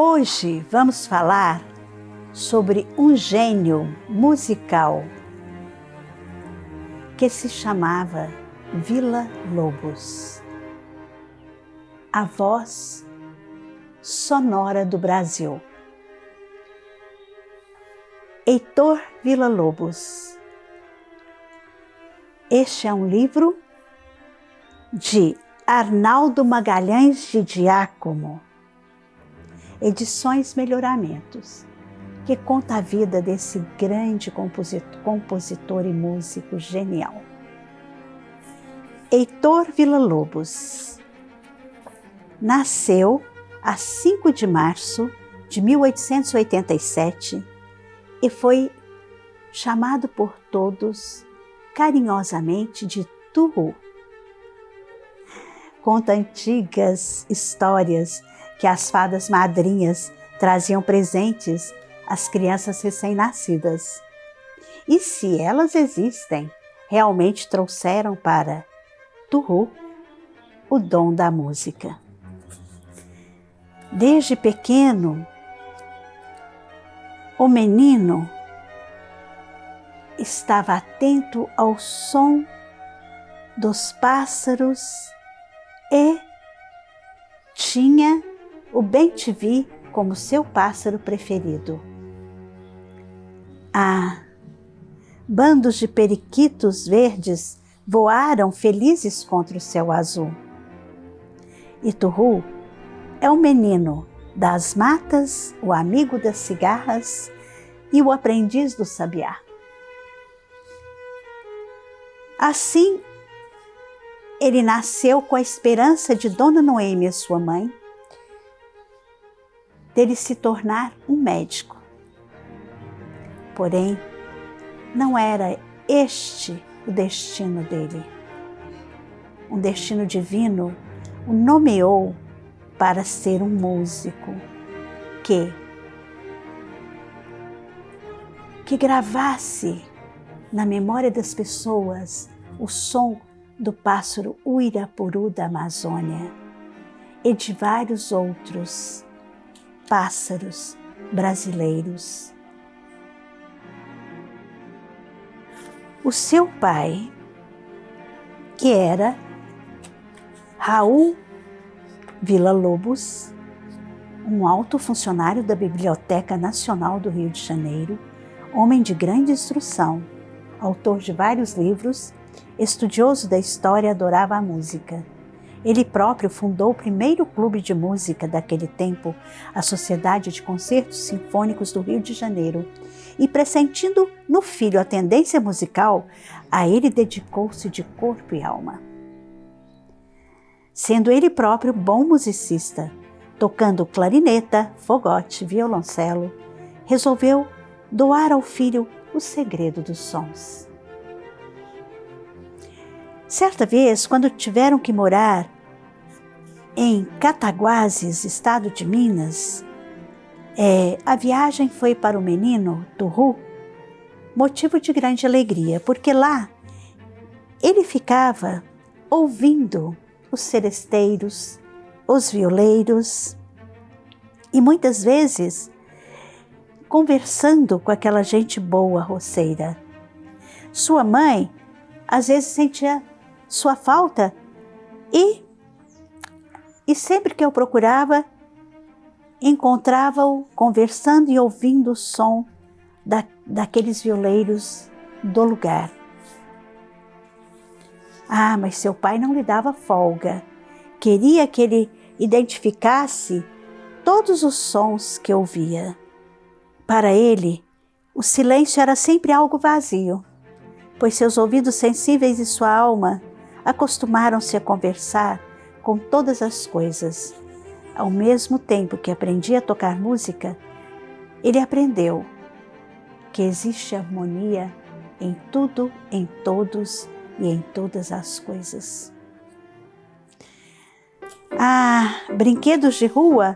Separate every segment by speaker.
Speaker 1: Hoje vamos falar sobre um gênio musical que se chamava Villa-Lobos, a voz sonora do Brasil. Heitor Villa-Lobos. Este é um livro de Arnaldo Magalhães de Giacomo, Edições Melhoramentos, que conta a vida desse grande compositor e músico genial. Heitor Villa-Lobos nasceu a 5 de março de 1887 e foi chamado por todos carinhosamente de Turru. Conta antigas histórias que as fadas madrinhas traziam presentes às crianças recém-nascidas. E se elas existem, realmente trouxeram para Turru o dom da música. Desde pequeno, o menino estava atento ao som dos pássaros e tinha o bem-te-vi como seu pássaro preferido. Bandos de periquitos verdes voaram felizes contra o céu azul. E Turru é o menino das matas, o amigo das cigarras e o aprendiz do sabiá. Assim, ele nasceu com a esperança de Dona Noêmia, sua mãe, dele se tornar um médico. Porém, não era este o destino dele. Um destino divino o nomeou para ser um músico que gravasse na memória das pessoas o som do pássaro uirapuru da Amazônia e de vários outros pássaros brasileiros. O seu pai, que era Raul Villa-Lobos, um alto funcionário da Biblioteca Nacional do Rio de Janeiro, homem de grande instrução, autor de vários livros, estudioso da história, adorava a música. Ele próprio fundou o primeiro clube de música daquele tempo, a Sociedade de Concertos Sinfônicos do Rio de Janeiro, e pressentindo no filho a tendência musical, a ele dedicou-se de corpo e alma. Sendo ele próprio bom musicista, tocando clarineta, fogote, violoncelo, resolveu doar ao filho o segredo dos sons. Certa vez, quando tiveram que morar em Cataguases, estado de Minas, a viagem foi para o menino Turru motivo de grande alegria, porque lá ele ficava ouvindo os seresteiros, os violeiros e muitas vezes conversando com aquela gente boa, roceira. Sua mãe às vezes sentia sua falta e sempre que eu procurava, encontrava-o conversando e ouvindo o som daqueles violeiros do lugar. Mas seu pai não lhe dava folga. Queria que ele identificasse todos os sons que ouvia. Para ele, o silêncio era sempre algo vazio, pois seus ouvidos sensíveis e sua alma acostumaram-se a conversar com todas as coisas. Ao mesmo tempo que aprendia a tocar música, ele aprendeu que existe harmonia em tudo, em todos e em todas as coisas. Brinquedos de rua,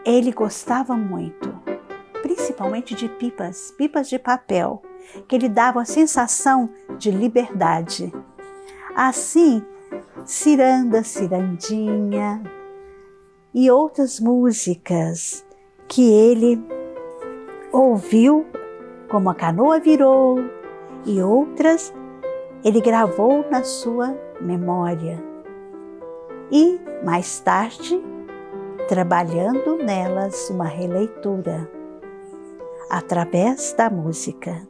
Speaker 1: ele gostava muito, principalmente de pipas de papel, que lhe davam a sensação de liberdade. Assim, ciranda, cirandinha, e outras músicas que ele ouviu, como A Canoa Virou, e outras ele gravou na sua memória. E, mais tarde, trabalhando nelas uma releitura, através da música.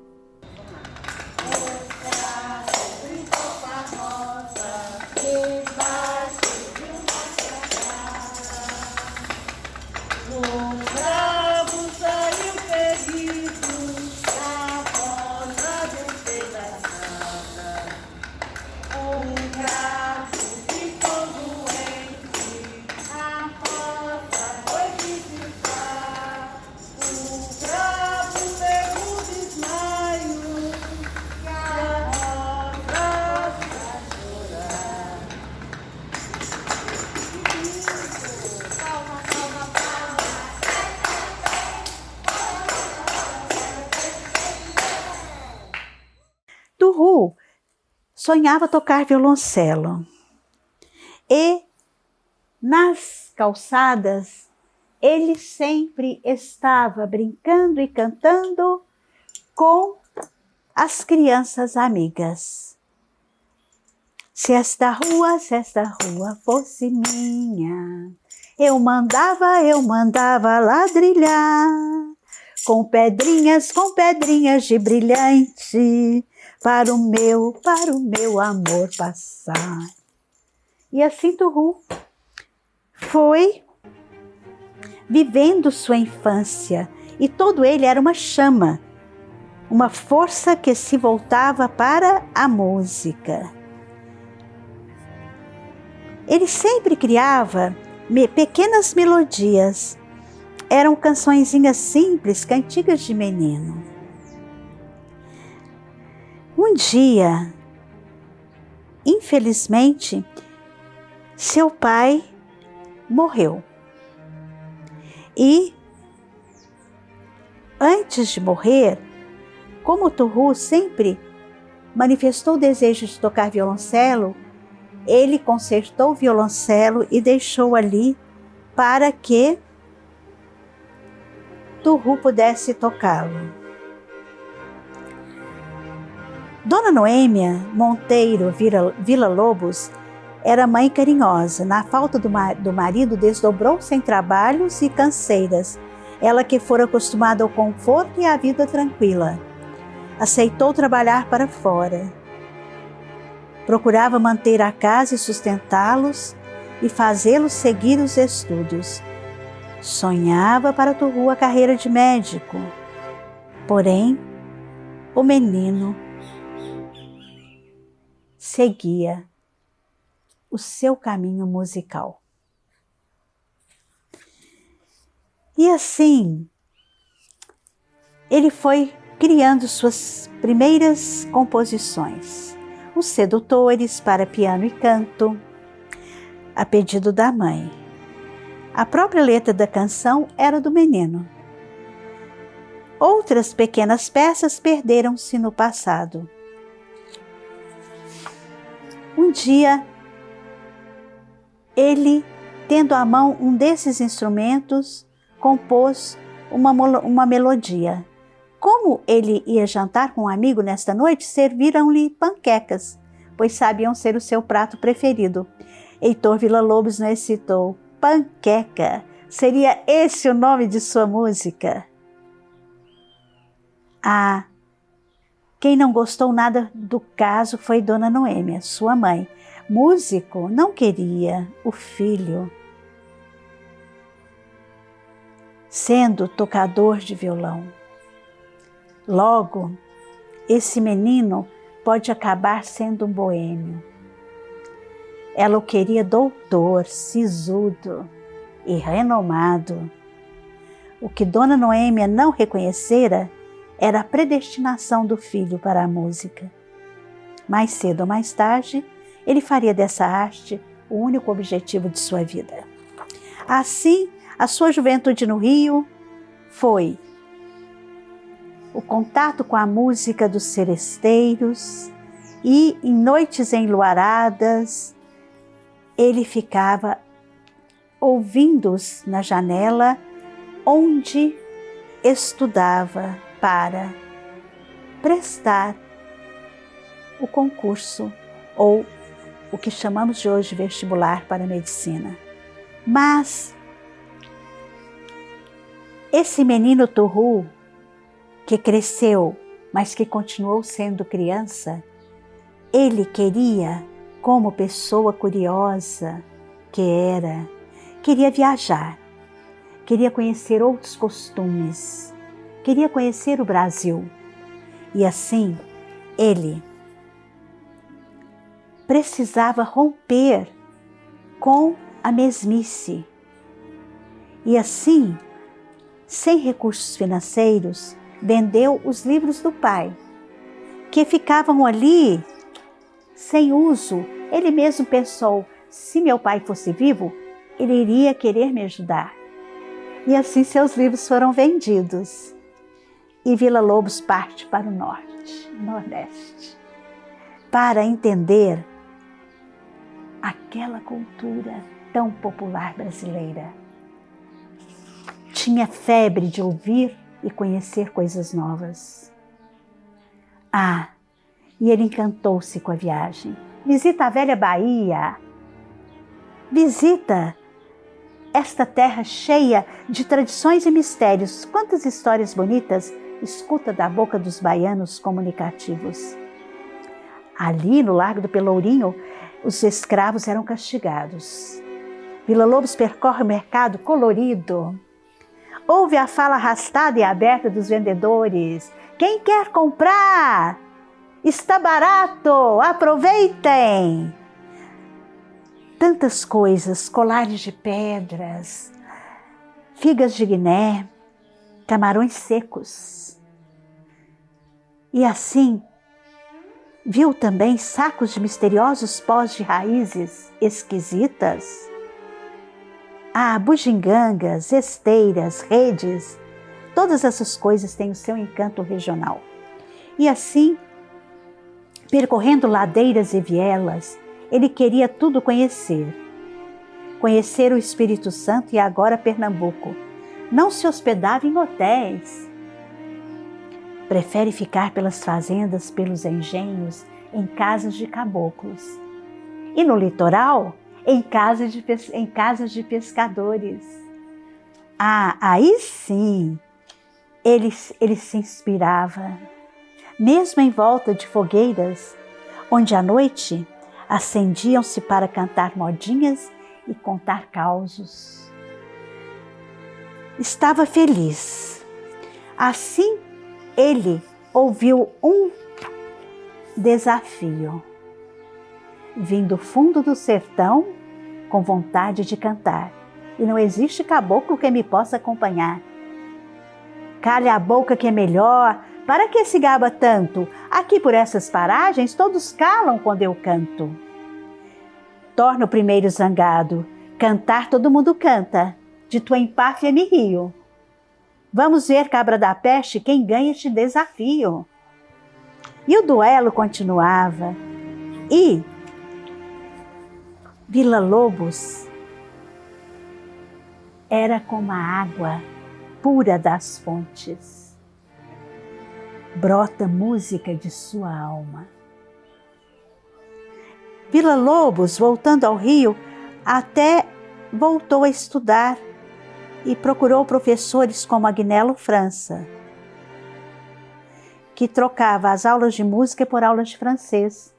Speaker 1: Turru sonhava tocar violoncelo e nas calçadas ele sempre estava brincando e cantando com as crianças amigas. Se esta rua fosse minha, eu mandava ladrilhar com pedrinhas de brilhante, para o meu amor passar. E assim Turru foi vivendo sua infância, e todo ele era uma chama, uma força que se voltava para a música. Ele sempre criava pequenas melodias, eram cançõezinhas simples, cantigas de menino. Um dia, infelizmente, seu pai morreu. E, antes de morrer, como Turru sempre manifestou o desejo de tocar violoncelo, ele consertou o violoncelo e deixou ali para que Turru pudesse tocá-lo. Dona Noêmia Monteiro Villa-Lobos era mãe carinhosa. Na falta do marido, desdobrou-se em trabalhos e canseiras. Ela que fora acostumada ao conforto e à vida tranquila, aceitou trabalhar para fora. Procurava manter a casa e sustentá-los e fazê-los seguir os estudos. Sonhava para Turru a carreira de médico. Porém, o menino seguia o seu caminho musical. E assim, ele foi criando suas primeiras composições, os sedutores para piano e canto, a pedido da mãe. A própria letra da canção era do menino. Outras pequenas peças perderam-se no passado. Um dia, ele, tendo à mão um desses instrumentos, compôs uma melodia. Como ele ia jantar com um amigo nesta noite, serviram-lhe panquecas, pois sabiam ser o seu prato preferido. Heitor Villa-Lobos não hesitou. Panqueca, seria esse o nome de sua música? Ah, quem não gostou nada do caso foi Dona Noêmia, sua mãe. Músico não queria o filho sendo tocador de violão. Logo, esse menino pode acabar sendo um boêmio. Ela o queria doutor, sisudo e renomado. O que Dona Noêmia não reconhecera era a predestinação do filho para a música. Mais cedo ou mais tarde, ele faria dessa arte o único objetivo de sua vida. Assim, a sua juventude no Rio foi o contato com a música dos seresteiros e, em noites enluaradas, ele ficava ouvindo-os na janela onde estudava para prestar o concurso, ou o que chamamos de hoje vestibular para a medicina. Mas esse menino Turru, que cresceu, mas que continuou sendo criança, ele queria, como pessoa curiosa que era, queria viajar, queria conhecer outros costumes, queria conhecer o Brasil. E assim, ele precisava romper com a mesmice. E assim, sem recursos financeiros, vendeu os livros do pai, que ficavam ali sem uso. Ele mesmo pensou, se meu pai fosse vivo, ele iria querer me ajudar. E assim seus livros foram vendidos. E Villa-Lobos parte para o Nordeste, para entender aquela cultura tão popular brasileira. Tinha febre de ouvir e conhecer coisas novas. E ele encantou-se com a viagem. Visita a velha Bahia. Visita esta terra cheia de tradições e mistérios. Quantas histórias bonitas escuta da boca dos baianos comunicativos. Ali no Largo do Pelourinho, os escravos eram castigados. Villa-Lobos percorre o mercado colorido. Ouve a fala arrastada e aberta dos vendedores. Quem quer comprar? Está barato, aproveitem! Tantas coisas, colares de pedras, figas de Guiné, camarões secos. E assim, viu também sacos de misteriosos pós de raízes esquisitas. Bugigangas, esteiras, redes, todas essas coisas têm o seu encanto regional. E assim, percorrendo ladeiras e vielas, ele queria tudo conhecer. Conhecer o Espírito Santo e agora Pernambuco. Não se hospedava em hotéis. Prefere ficar pelas fazendas, pelos engenhos, em casas de caboclos. E no litoral, em casas de pescadores. Aí sim, ele se inspirava, mesmo em volta de fogueiras, onde à noite acendiam-se para cantar modinhas e contar causos. Estava feliz. Assim, ele ouviu um desafio. Vim do fundo do sertão com vontade de cantar, e não existe caboclo que me possa acompanhar. Calha a boca que é melhor, para que se gaba tanto? Aqui por essas paragens todos calam quando eu canto. Torna o primeiro zangado, cantar todo mundo canta, de tua empáfia me rio. Vamos ver, cabra da peste, quem ganha este desafio. E o duelo continuava, e Villa-Lobos era como a água pura das fontes. Brota música de sua alma. Villa-Lobos, voltando ao Rio, até voltou a estudar e procurou professores como Agnello França, que trocava as aulas de música por aulas de francês,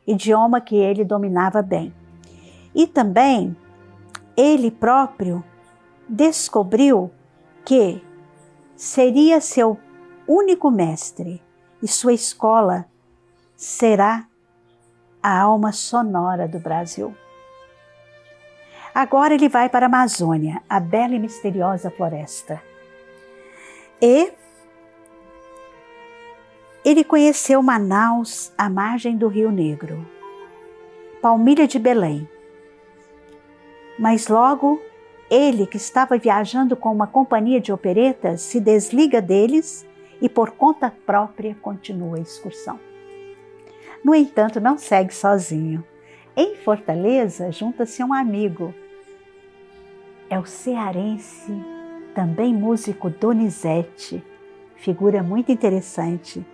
Speaker 1: idioma que ele dominava bem. E também ele próprio descobriu que seria seu único mestre e sua escola será a alma sonora do Brasil. Agora ele vai para a Amazônia, a bela e misteriosa floresta. E ele conheceu Manaus, à margem do Rio Negro, Palmilha de Belém. Mas logo, ele, que estava viajando com uma companhia de operetas, se desliga deles e por conta própria continua a excursão. No entanto, não segue sozinho. Em Fortaleza, junta-se um amigo, é o cearense, também músico Donizete, figura muito interessante,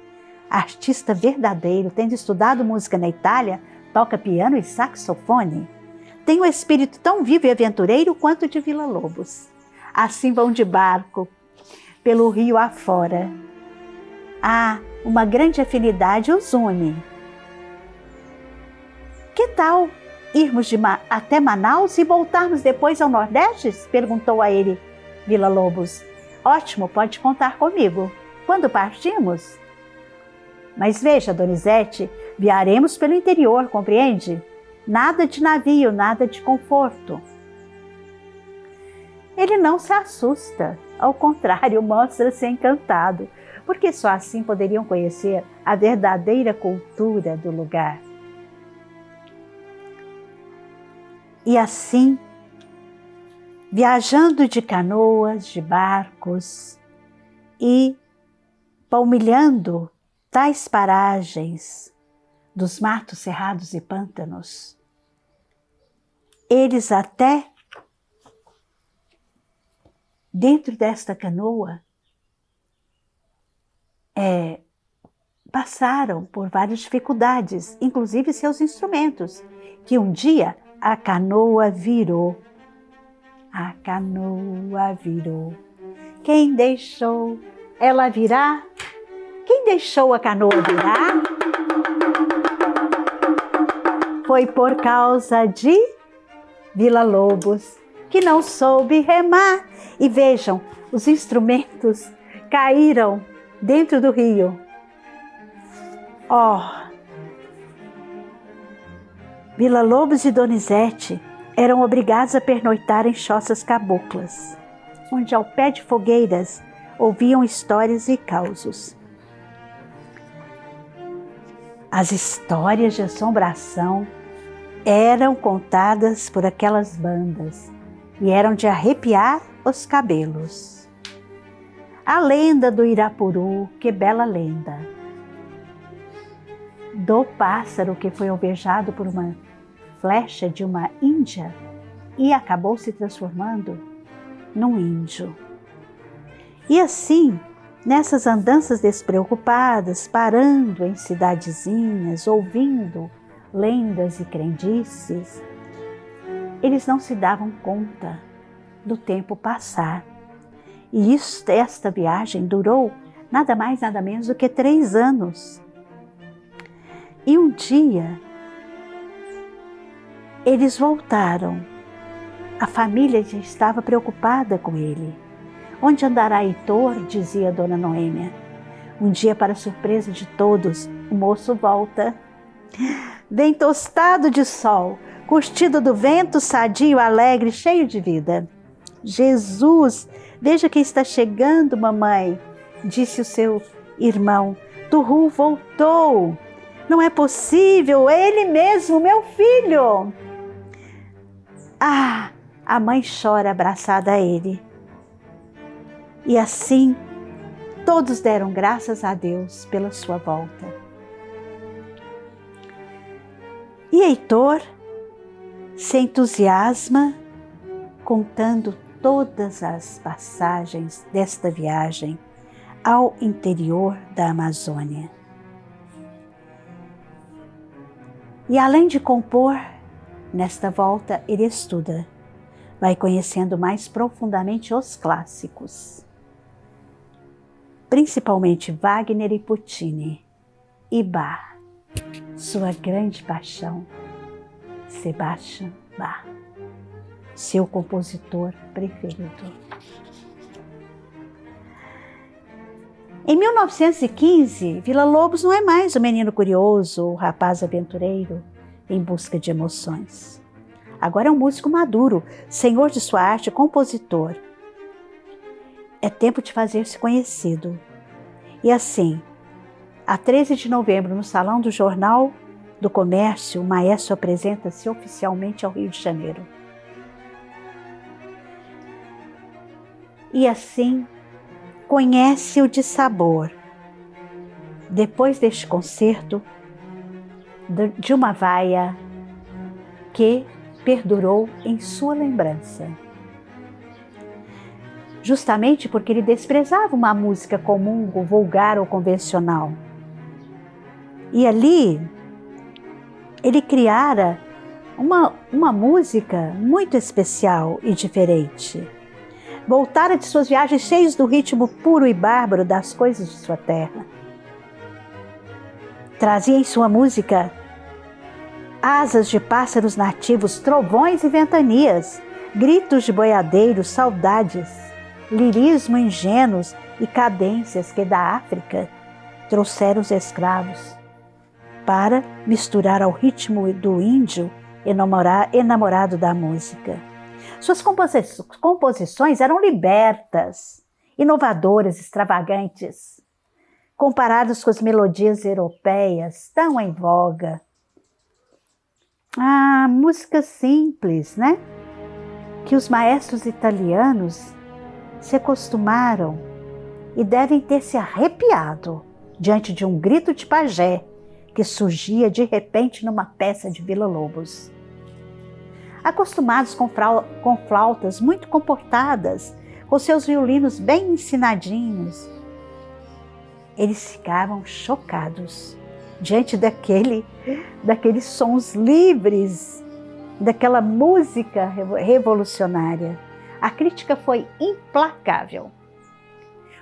Speaker 1: artista verdadeiro, tendo estudado música na Itália, toca piano e saxofone. Tem um espírito tão vivo e aventureiro quanto de Villa-Lobos. Assim vão de barco pelo rio afora. Uma grande afinidade os une. Que tal irmos até Manaus e voltarmos depois ao Nordeste? Perguntou a ele Villa-Lobos. Ótimo, pode contar comigo. Quando partimos? Mas veja, Donizete, viaremos pelo interior, compreende? Nada de navio, nada de conforto. Ele não se assusta, ao contrário, mostra-se encantado, porque só assim poderiam conhecer a verdadeira cultura do lugar. E assim, viajando de canoas, de barcos e palmilhando tais paragens dos matos cerrados e pântanos, eles até dentro desta canoa passaram por várias dificuldades, inclusive seus instrumentos, que um dia a canoa virou. A canoa virou. Quem deixou ela virar? Quem deixou a canoa virar? Foi por causa de Villa-Lobos, que não soube remar. E vejam, os instrumentos caíram dentro do rio. Villa-Lobos e Donizete eram obrigados a pernoitar em choças caboclas, onde ao pé de fogueiras ouviam histórias e causos. As histórias de assombração eram contadas por aquelas bandas e eram de arrepiar os cabelos. A lenda do Irapuru, que bela lenda! Do pássaro que foi alvejado por uma flecha de uma índia e acabou se transformando num índio. E assim, nessas andanças despreocupadas, parando em cidadezinhas, ouvindo lendas e crendices, eles não se davam conta do tempo passar. E esta viagem durou nada mais, nada menos do que 3 anos. E um dia, eles voltaram. A família já estava preocupada com ele. Onde andará Heitor? Dizia Dona Noêmia. Um dia, para surpresa de todos, o moço volta. Vem tostado de sol, curtido do vento, sadio, alegre, cheio de vida. Jesus, veja quem está chegando, mamãe, disse o seu irmão. Turru voltou. Não é possível, ele mesmo, meu filho. A mãe chora abraçada a ele. E assim, todos deram graças a Deus pela sua volta. E Heitor se entusiasma contando todas as passagens desta viagem ao interior da Amazônia. E além de compor, nesta volta ele estuda, vai conhecendo mais profundamente os clássicos, principalmente Wagner e Puccini, e Bach, sua grande paixão, Sebastian Bach, seu compositor preferido. Em 1915, Villa-Lobos não é mais o menino curioso, o rapaz aventureiro em busca de emoções. Agora é um músico maduro, senhor de sua arte, compositor. É tempo de fazer-se conhecido. E assim, a 13 de novembro, no Salão do Jornal do Comércio, o maestro apresenta-se oficialmente ao Rio de Janeiro. E assim, conhece-o de sabor. Depois deste concerto, de uma vaia que perdurou em sua lembrança. justamente porque ele desprezava uma música comum, vulgar ou convencional. E ali, ele criara uma música muito especial e diferente. Voltara de suas viagens cheios do ritmo puro e bárbaro das coisas de sua terra. Trazia em sua música asas de pássaros nativos, trovões e ventanias, gritos de boiadeiros, saudades, lirismo ingênuos e cadências que da África trouxeram os escravos para misturar ao ritmo do índio enamorado da música. Suas composições eram libertas, inovadoras, extravagantes, comparadas com as melodias europeias tão em voga. Música simples, né? Que os maestros italianos se acostumaram e devem ter se arrepiado diante de um grito de pajé que surgia de repente numa peça de Vila Lobos. Acostumados com flautas muito comportadas, com seus violinos bem ensinadinhos, eles ficavam chocados diante daqueles sons livres, daquela música revolucionária. A crítica foi implacável.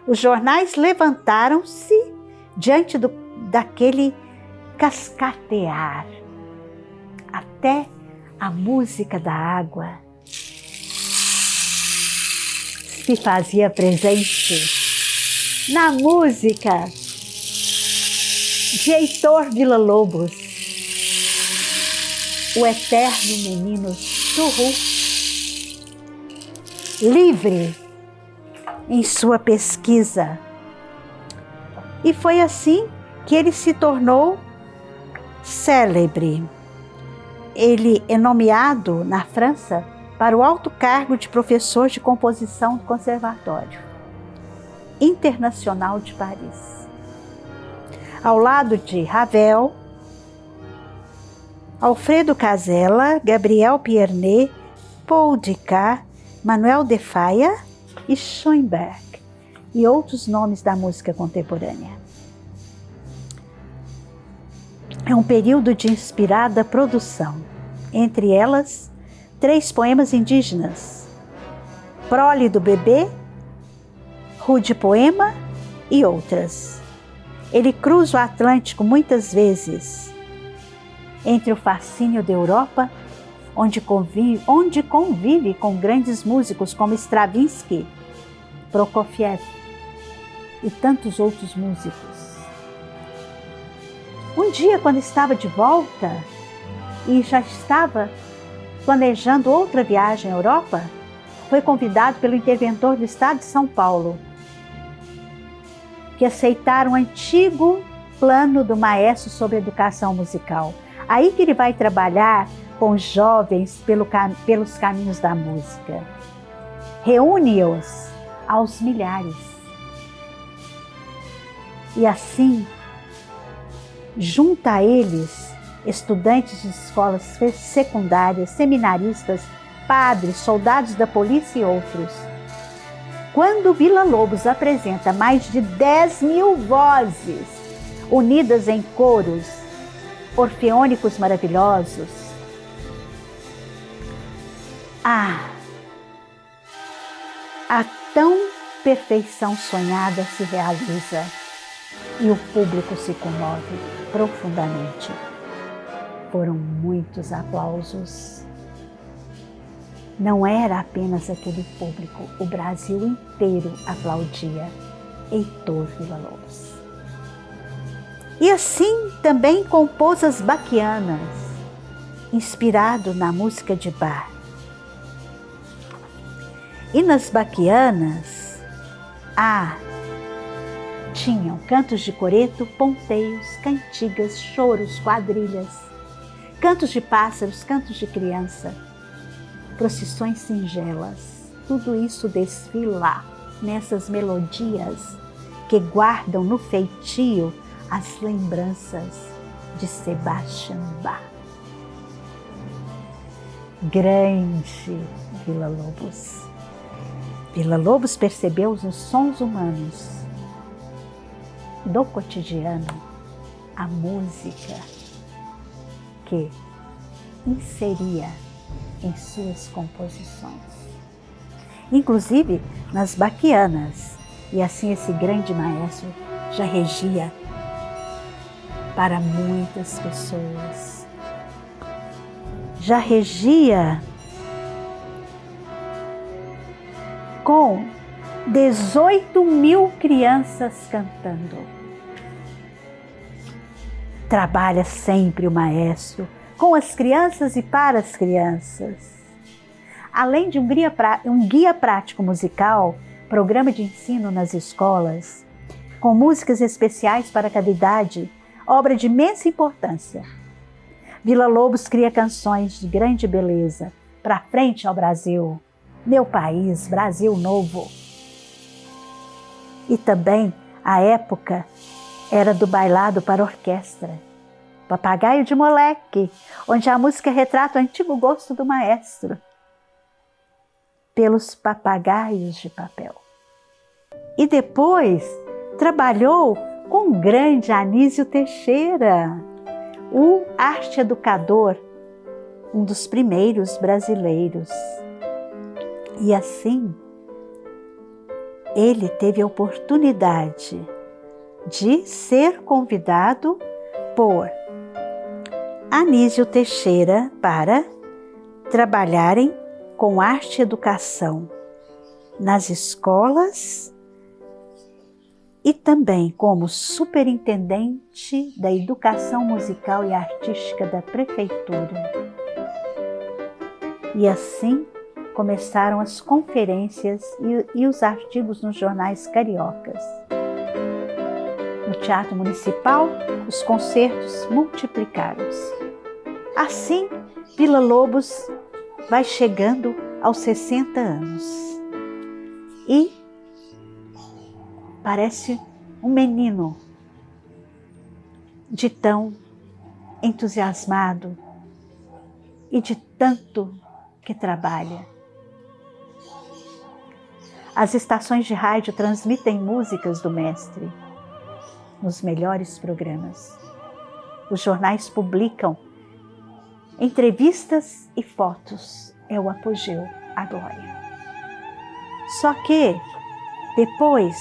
Speaker 1: Os jornais levantaram-se diante daquele cascatear. Até a música da água se fazia presente na música de Heitor Villa-Lobos, o eterno menino Churru, livre em sua pesquisa. E foi assim que ele se tornou célebre. Ele é nomeado na França para o alto cargo de professor de composição do Conservatório Internacional de Paris. Ao lado de Ravel, Alfredo Casella, Gabriel Piernet, Paul Dukas, Manuel de Falla e Schoenberg, e outros nomes da música contemporânea. É um período de inspirada produção, entre elas 3 poemas indígenas, Prole do Bebê, Rude Poema e outras. Ele cruza o Atlântico muitas vezes, entre o fascínio da Europa, onde convive com grandes músicos como Stravinsky, Prokofiev e tantos outros músicos. Um dia, quando estava de volta e já estava planejando outra viagem à Europa, foi convidado pelo interventor do estado de São Paulo, que aceitaram um antigo plano do maestro sobre educação musical. Aí que ele vai trabalhar com jovens pelos caminhos da música. Reúne-os aos milhares. E assim, junta a eles estudantes de escolas secundárias, seminaristas, padres, soldados da polícia e outros. Quando Villa-Lobos apresenta mais de 10.000 vozes unidas em coros orfeônicos maravilhosos, a tão perfeição sonhada se realiza e o público se comove profundamente. Foram muitos aplausos. Não era apenas aquele público, o Brasil inteiro aplaudia Heitor Villa-Lobos. E assim também compôs as Baquianas, inspirado na música de Bach. E nas Baquianas, tinham cantos de coreto, ponteios, cantigas, choros, quadrilhas, cantos de pássaros, cantos de criança, procissões singelas. Tudo isso desfila nessas melodias que guardam no feitio as lembranças de Sebastian Bach. Grande Villa-Lobos. Villa-Lobos percebeu os sons humanos do cotidiano, a música que inseria em suas composições, inclusive nas baquianas. E assim esse grande maestro já regia para muitas pessoas. Já regia com 18.000 crianças cantando. Trabalha sempre o maestro com as crianças e para as crianças. Além de um guia prático musical, programa de ensino nas escolas, com músicas especiais para cada idade, obra de imensa importância. Villa-Lobos cria canções de grande beleza. Pra frente ao Brasil, meu país, Brasil novo. E também a época era do bailado para orquestra, Papagaio de Moleque, onde a música retrata o antigo gosto do maestro pelos papagaios de papel. E depois trabalhou com o grande Anísio Teixeira, o arte-educador, um dos primeiros brasileiros. E assim, ele teve a oportunidade de ser convidado por Anísio Teixeira para trabalharem com arte e educação nas escolas e também como superintendente da educação musical e artística da prefeitura. E assim começaram as conferências e os artigos nos jornais cariocas. No Teatro Municipal, os concertos multiplicaram-se. Assim, Villa-Lobos vai chegando aos 60 anos e parece um menino de tão entusiasmado e de tanto que trabalha. As estações de rádio transmitem músicas do mestre nos melhores programas. Os jornais publicam entrevistas e fotos. É o apogeu, a glória. Só que, depois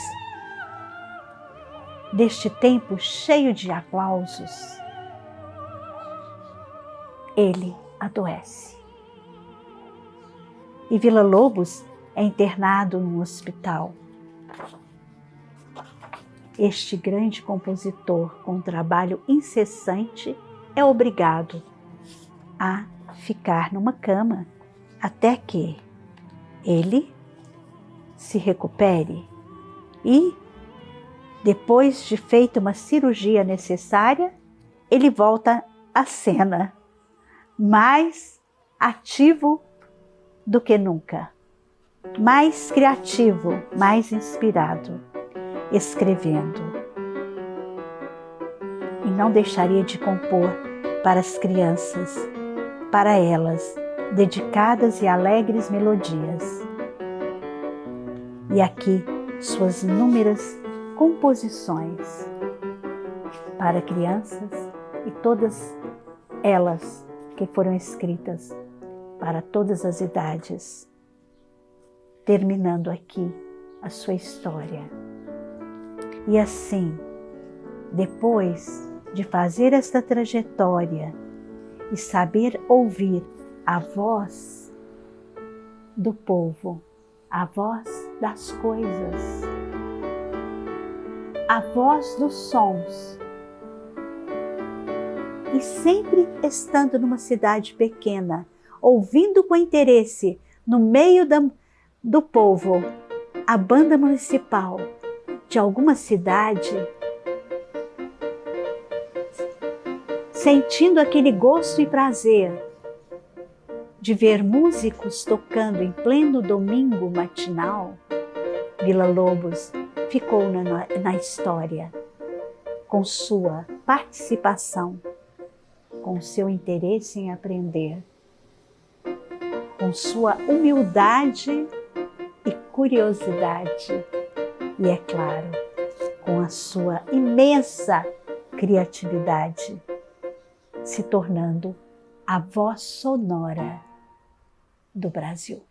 Speaker 1: deste tempo cheio de aplausos, ele adoece. E Villa-Lobos é internado num hospital. Este grande compositor, com um trabalho incessante, é obrigado a ficar numa cama até que ele se recupere e, depois de feita uma cirurgia necessária, ele volta à cena, mais ativo do que nunca, mais criativo, mais inspirado, escrevendo. E não deixaria de compor para as crianças, para elas, dedicadas e alegres melodias. E aqui suas inúmeras composições para crianças e todas elas que foram escritas para todas as idades, terminando aqui a sua história. E assim, depois de fazer esta trajetória e saber ouvir a voz do povo, a voz das coisas, a voz dos sons, e sempre estando numa cidade pequena, ouvindo com interesse, no meio do povo, a banda municipal de alguma cidade, sentindo aquele gosto e prazer de ver músicos tocando em pleno domingo matinal, Villa-Lobos ficou na história, com sua participação, com seu interesse em aprender, com sua humildade e curiosidade e, é claro, com a sua imensa criatividade, se tornando a voz sonora do Brasil.